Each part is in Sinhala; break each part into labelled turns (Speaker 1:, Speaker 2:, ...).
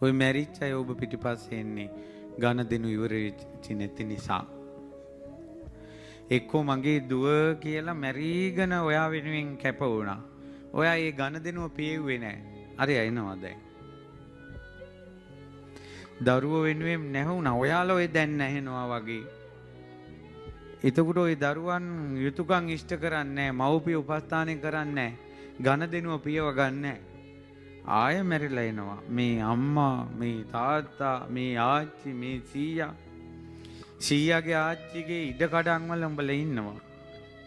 Speaker 1: ඔය මැරිච්ච අය ඔබ පිටිපස්සේ එන්නේ ගනුදෙනු ඉවර වෙච්ච නැති නිසා. එක්කෝ මගේ දුව කියලා මැරීගෙන ඔයා වෙනුවෙන් කැප වුණා. ඔයා ඒ ගනුදෙනුව පියෙව්වේ නැහැ. හරි එනවා දැන්. දරුවෝ වෙනුවෙන් නැහුණා. ඔයාලා ඔය දැන් නැහෙනවා වගේ. එතකොට ওই දරුවන් යුතුයකම් ඉෂ්ට කරන්නේ නැහැ. මව්පිය උපස්ථානය කරන්නේ නැහැ. ගනුදෙනුව පියව ගන්නෑ. ආය මැරිලා එනවා. මේ අම්මා, මේ තාත්තා, මේ ආච්චි, මේ සීයා. සීයාගේ ආච්චිගේ ඉඩ කඩන් වල උඹලා ඉන්නවා.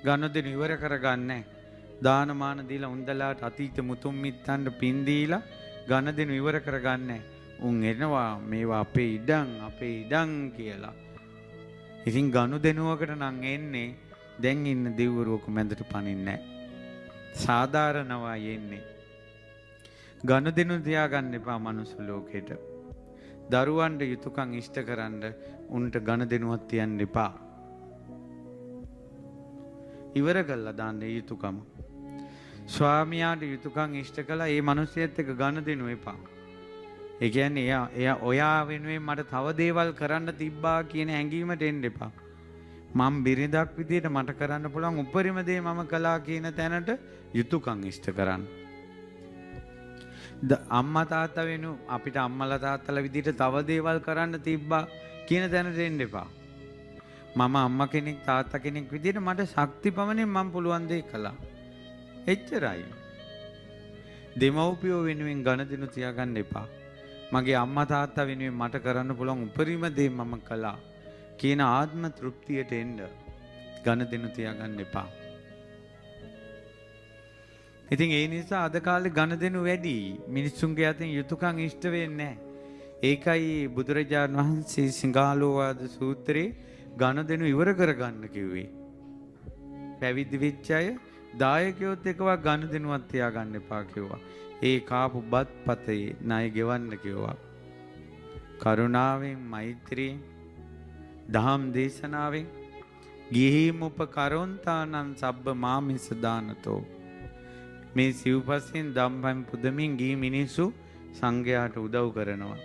Speaker 1: ගනුදෙනු ඉවර කරගන්නේ. දානමාන දීලා උන්දලාට අතීත මුතුන් මිත්තන්ට පින් දීලා ගනුදෙනු ඉවර කරගන්නේ. උන් එනවා මේවා අපේ ඉඩම් කියලා. ඉතින් ගනුදෙනුවකට නම් එන්නේ දැන් ඉන්න දෙවිවරුක මැදට පනින්නේ නැහැ. සාධාරණවයි එන්නේ. ගනුදෙනු තියාගන්න එපා මනුස්ස ලෝකෙට. දරුවන්ට යුතුයකම් ඉෂ්ට කරන්න උන්ට ගනුදෙනුවක් තියන්න එපා. ඉවර කළා දාන්න යුතුයකම. ස්වාමියාට යුතුයකම් ඉෂ්ට කළා ඒ මිනිස්සෙත් එක්ක ගනුදෙනු එපා. ඒ කියන්නේ එයා ඔයා වෙනුවෙන් මට තව දේවල් කරන්න තිබ්බා කියන හැඟීමට එන්න එපා. මම බිරිඳක් විදියට මට කරන්න පුළුවන් උපරිම දේ මම කළා කියන තැනට යුතුයකම් ඉෂ්ට කරන්න. අම්මා තාත්තා වෙනු අපිට අම්මලා තාත්තලා විදියට තව දේවල් කරන්න තිබ්බා කියන තැනට එන්න එපා. මම අම්මා කෙනෙක් තාත්තා කෙනෙක් විදියට මට ශක්ති පමණින් මම පුළුවන් දේ කළා. එච්චරයි. දෙමව්පියෝ වෙනුවෙන් ගනුදෙනු තියාගන්න එපා. මගේ අම්මා තාත්තා වෙනුවෙන් මට කරන්න පුළුවන් උපරිම දේ මම කළා කියන ආත්ම තෘප්තියට එන්න ගනුදෙනු තියාගන්න එපා. ඉතින් ඒ නිසා අද කාලේ ගනුදෙනු වැඩි. මිනිස්සුන්ගේ අතින් යුතුයකම් ඉෂ්ට වෙන්නේ නැහැ. ඒකයි බුදුරජාණන් වහන්සේ සිංහාලෝවාද සූත්‍රයේ ගනුදෙනු ඉවර කරගන්න කිව්වේ. පැවිදි වෙච්ච අය දායකයොත් එකවක් ගනුදෙනුවක් තියාගන්න එපා කිව්වා. ඒ කාපු බත් පතේ ණය ගෙවන්න කිව්වා. කරුණාවෙන්, මෛත්‍රියෙන්, දහම් දේශනාවෙන් ගිහිම් උපකරොන්තානං සබ්බ මාමිස දානතෝ. මේ සිව්පස්යෙන් දම්පැන් පුදමින් ගිහි මිනිස්සු සංඝයාට උදව් කරනවා,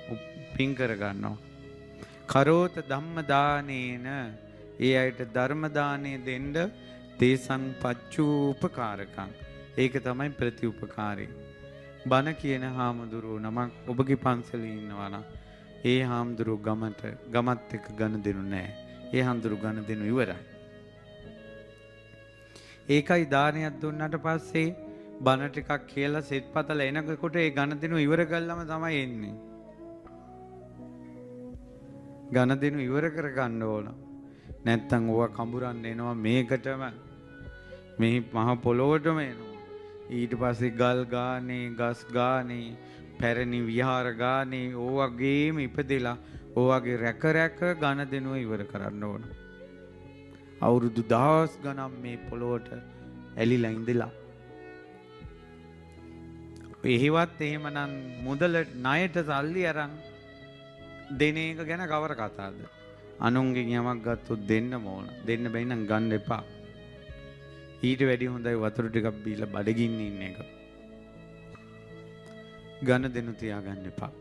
Speaker 1: පින් කර ගන්නවා. කරෝත ධම්ම දානේන, ඒ අයට ධර්ම දානය දෙන්න තේසං පච්චූපකාරකං. ඒක තමයි ප්‍රතිඋපකාරී. බණ කියන හාමුදුරුවෝ නමක් ඔබගේ පන්සලේ ඉන්නවා නම් ඒ හාමුදුරුවෝ ගමත් එක්ක ගනුදෙනු නැහැ. ඒ හාමුදුරුවෝ ගනුදෙනු ඉවරයි. ඒකයි දානයක් දුන්නාට පස්සේ බණ ටිකක් කියලා සෙත්පතල එනකොට ඒ ගනුදෙනු ඉවර කළාම තමයි එන්නේ. ගනුදෙනු ඉවර කරගන්න ඕන. නැත්තම් ඕවා කඹරන්න එනවා මේකටම, මේ මහ පොළොවටම එනවා. ඊට පස්සේ ගල් ගානේ, ගස් ගානේ, පැරණි විහාර ගානේ ඕවගේම ඉපදෙලා ඕවගේ රැක ගනුදෙනුව ඉවර කරන්න ඕන. අවුරුදු 1000 ගණන් මේ පොළොවට ඇලිලා ඉඳලා. එහෙවත් එහෙමනම් මුදල ණයට සල්ලි අරන් දෙන එක ගැන කවර කතාවද? අනුන්ගෙන් යමක් ගත්තොත් දෙන්න ඕන. දෙන්න බැයි නම් ගන්න එපා. ඊට වැඩි හොඳයි වතුර ටිකක් බීලා බඩගින්න ඉන්න එක. ගනුදෙනු තියාගන්න එපා.